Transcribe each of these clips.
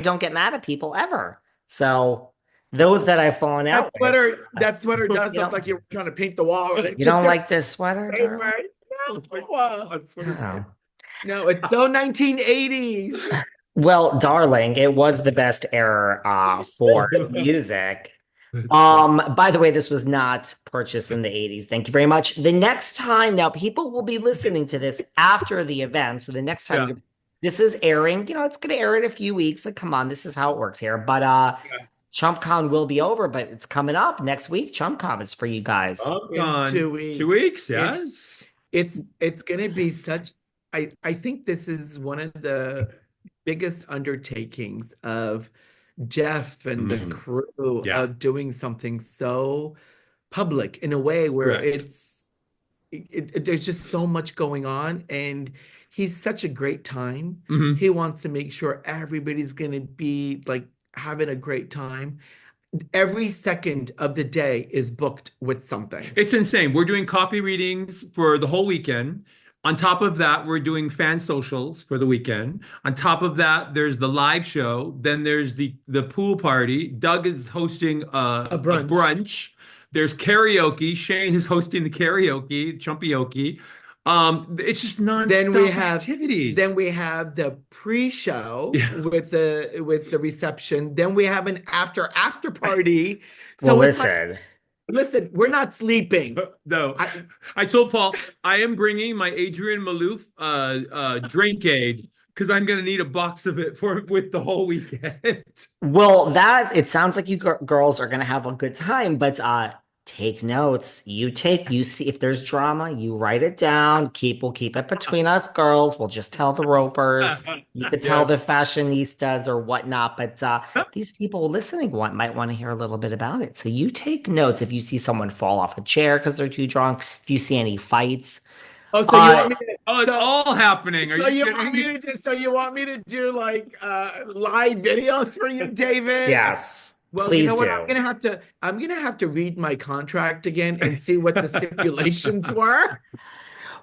don't get mad at people ever. So those that I've fallen out with, That sweater does you look don't like you're trying to paint the wall. you don't like this sweater, darling? Paper. No, That's what he Oh. said. no, it's so 1980s. Well, darling, it was the best era for music. By the way, this was not purchased in the 80s. Thank you very much. The next time, now people will be listening to this after the event. So the next time Yeah. this is airing, it's gonna air in a few weeks. Like, come on, this is how it works here. But Yeah. Chump Con will be over, but it's coming up next week. Chump Con is for you guys. Chump In Con. 2 weeks. 2 weeks, It's yes. it's gonna be such. I think this is one of the biggest undertakings of Jeff and the crew Yeah. of doing something so public in a way where Correct. there's just so much going on, and he's such a great time. Mhm. He wants to make sure everybody's gonna be like having a great time. Every second of the day is booked with something. It's insane. We're doing coffee readings for the whole weekend. On top of that, we're doing fan socials for the weekend. On top of that, there's the live show. Then there's the pool party. Doug is hosting a brunch. brunch. There's karaoke. Shane is hosting the karaoke, Chumpioke. It's just Then nonstop activities. then we have the pre-show Yeah. with the reception. Then we have an after party. Well, So it's like, listen. listen, we're not sleeping. No, I told Paul I am bringing my Adrienne Maloof drink aid because I'm gonna need a box of it with the whole weekend. Well, that it sounds like you girls are gonna have a good time, but take notes. You see if there's drama, you write it down. We'll keep it between us girls. We'll just tell the ropers. You could tell the Yes. fashionistas or whatnot, but these people listening might want to hear a little bit about it. So you take notes if you see someone fall off a chair because they're too drunk, if you see any fights. Oh, so you want me to? Oh, it's So, all happening. Are so you you want me kidding? to just? So you want me to do like live videos for you, David? Yes, Well, you please know what? do. I'm gonna have to read my contract again and see what the stipulations were.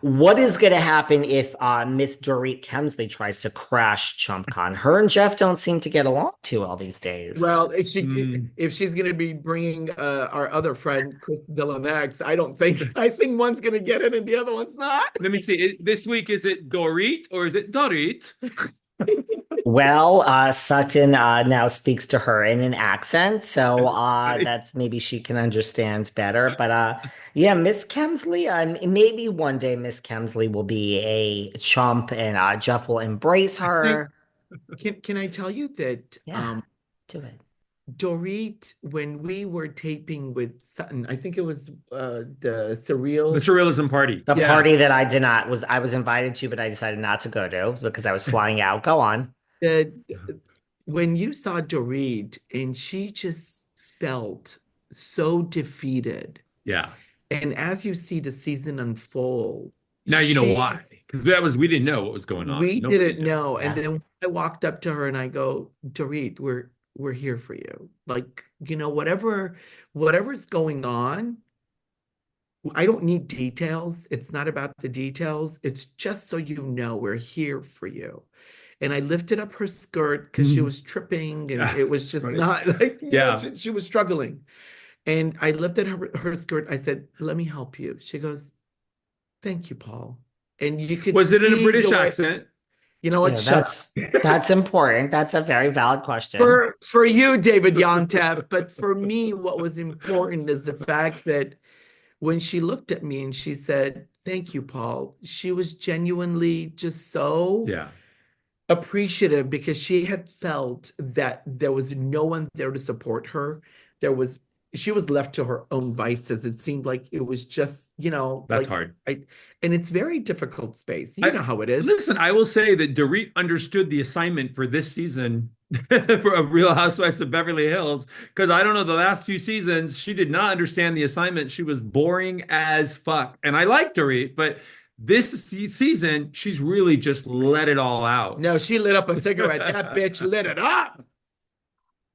What is going to happen if Miss Dorit Kemsley tries to crash ChumpCon? Her and Jeff don't seem to get along too well these days. Well, Mm. if she's gonna be bringing our other friend Chris Dillanex, I think one's gonna get it and the other one's not. Let me see. This week is it Dorit or is it Dorit? Well, Sutton now speaks to her in an accent, so that's maybe she can understand better. But yeah, Miss Kemsley, maybe one day Miss Kemsley will be a chump and Jeff will embrace her. Can I tell you that Yeah, do it. Dorit, when we were taping with Sutton, I think it was the The surreal. surrealism party. The Yeah. party that I was invited to, but I decided not to go to because I was flying out. Go on. The, when you saw Dorit and she just felt so defeated, Yeah. and as you see the season unfold, Now you know she's- why. Because we didn't know what was going on. We Nobody didn't knew. know. Yeah. And then I walked up to her and I go, Dorit, we're here for you. Like, whatever's going on, I don't need details. It's not about the details. It's just so you know we're here for you. And I lifted up her skirt because she was tripping and it was just Right. not like, Yeah. she was struggling. And I lifted her skirt. I said, let me help you. She goes, thank you, Paul. And you could Was it in a see British the way- accent? You know what? Yeah, Shut up. that's important. That's a very valid question. For you, David Yontef, but for me, what was important is the fact that when she looked at me and she said, "Thank you, Paul," she was genuinely just so Yeah. appreciative because she had felt that there was no one there to support her. She was left to her own vices. It seemed like it was just, That's like hard. and it's very difficult space. You know how it is. Listen, I will say that Dorit understood the assignment for this season for a Real Housewives of Beverly Hills, because I don't know, the last few seasons, she did not understand the assignment. She was boring as fuck. And I like Dorit, but this season, she's really just let it all out. No, she lit up a cigarette. That bitch lit it up.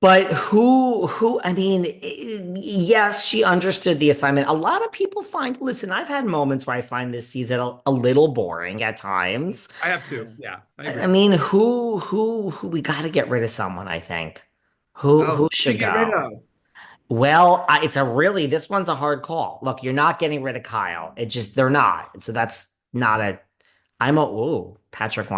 But I mean, yes, she understood the assignment. A lot of people listen, I've had moments where I find this season a little boring at times. I have to. Yeah, I I agree. mean, who we got to get rid of someone, I think. Who Oh, to should get rid go? of. Well, this one's a hard call. Look, you're not getting rid of Kyle. They're not. So that's not a, Patrik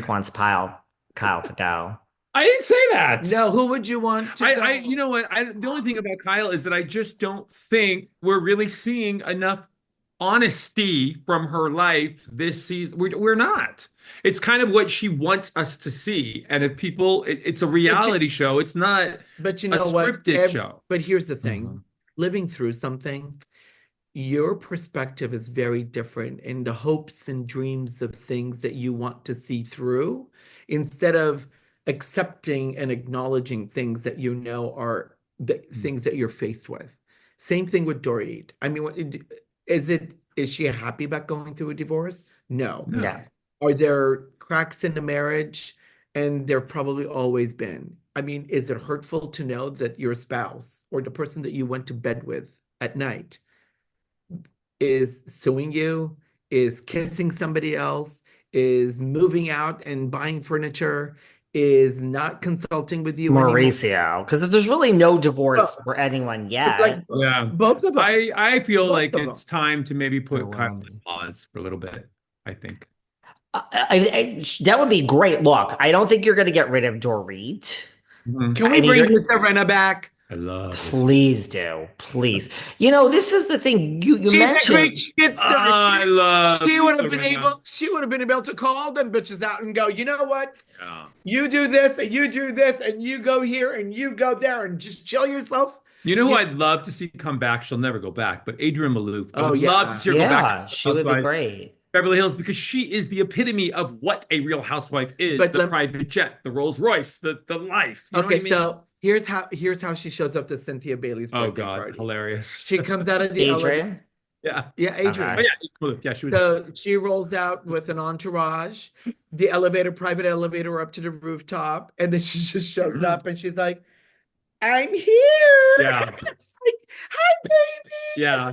wants Kyle to go. I didn't say that. No, who would you want to go? You know what? The only thing about Kyle is that I just don't think we're really seeing enough honesty from her life this season. We're not. It's kind of what she wants us to see. And if people, it's a reality show. It's not But you a know what? scripted show. But here's the Mhm. thing. Living through something, your perspective is very different in the hopes and dreams of things that you want to see through instead of accepting and acknowledging things that you know are the things that you're faced with. Same thing with Dorit. I mean, is she happy about going through a divorce? No. No. Yeah. Are there cracks in the marriage? And there probably always been. I mean, is it hurtful to know that your spouse or the person that you went to bed with at night is suing you, is kissing somebody else, is moving out and buying furniture, is not consulting with you anymore? Mauricio, because there's really no divorce Well, for anyone But yet. like Yeah. both of them. I feel Both like of it's time to maybe put Kyle Overwhelming. on pause for a little bit, I think. That would be great. Look, I don't think you're going to get rid of Dorit. Can we bring Miss Serena back? I love it. Please do. Please. You know, this is the thing you She's a mentioned. great shitster. I love She would have been Serena. able to call them bitches out and go, you know what? Yeah. You do this and you do this and you go here and you go there and just chill yourself. You know who I'd love to see come back? She'll never go back, but Adrienne Maloof. I Oh, would yeah. love to see her go back. Yeah, she would be Housewives, great. Beverly Hills, because she is the epitome of what a real housewife is. But The private jet, the Rolls Royce, the life. You know Okay, what I mean? so here's how she shows up to Cynthia Bailey's Oh birthday God, party. hilarious. She comes out of the elevator. Adrian? Yeah. Yeah, Adrienne. Oh yeah, Maloof. Yeah, she was. So she rolls out with an entourage, the private elevator up to the rooftop, and then she just shows up and she's like, I'm here. Yeah. It's like, hi, baby. Yeah.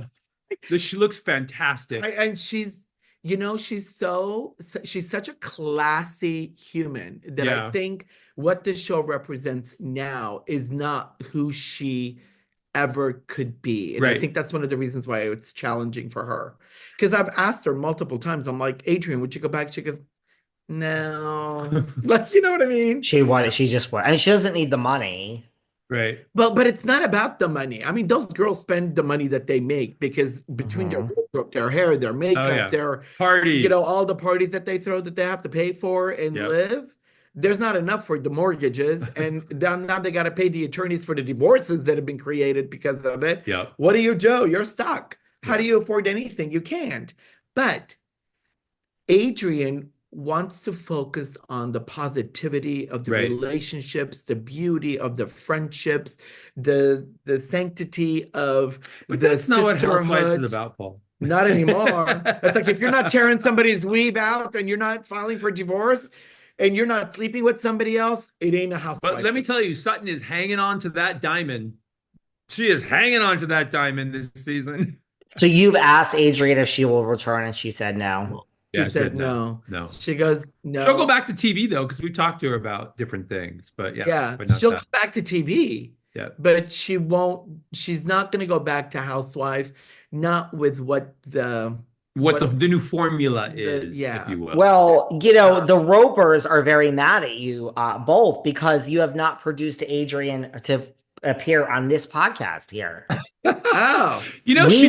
She looks fantastic. And she's, you know, she's such a classy human that Yeah. I think what this show represents now is not who she ever could be. And I Right. think that's one of the reasons why it's challenging for her. Because I've asked her multiple times, I'm like, Adrienne, would you go back? She goes, no. Like, you know what I mean? She just wanted, I mean, she doesn't need the money. Right. But it's not about the money. I mean, those girls spend the money that they make because between their wardrobe, their hair, their makeup, yeah. their Parties. you know, all the parties that they throw that they have to pay for and Yep. live. There's not enough for the mortgages, and now they got to pay the attorneys for the divorces that have been created because of it. Yep. What do you do? You're stuck. How do you afford anything? You can't. But Adrienne wants to focus on the positivity of the Right. relationships, the beauty of the friendships, the sanctity of But the that's not what Housewives sisterhood. is about, Paul. Not anymore. It's like if you're not tearing somebody's weave out and you're not filing for divorce and you're not sleeping with somebody else, it ain't a housewife. But let me tell you, Sutton is hanging on to that diamond. She is hanging on to that diamond this season. So you've asked Adrienne if she will return, and she said no. She Yeah, said no. No. She goes, no. She'll go back to TV though, because we talked to her about different things. But yeah, Yeah, but not she'll that. go back to TV. Yeah. But she's not going to go back to housewife, not with what the new formula is, yeah. if you will. Well, you know, the RHOBHers are very mad at you both because you have not produced Adrienne to appear on this podcast here. Oh. You know, she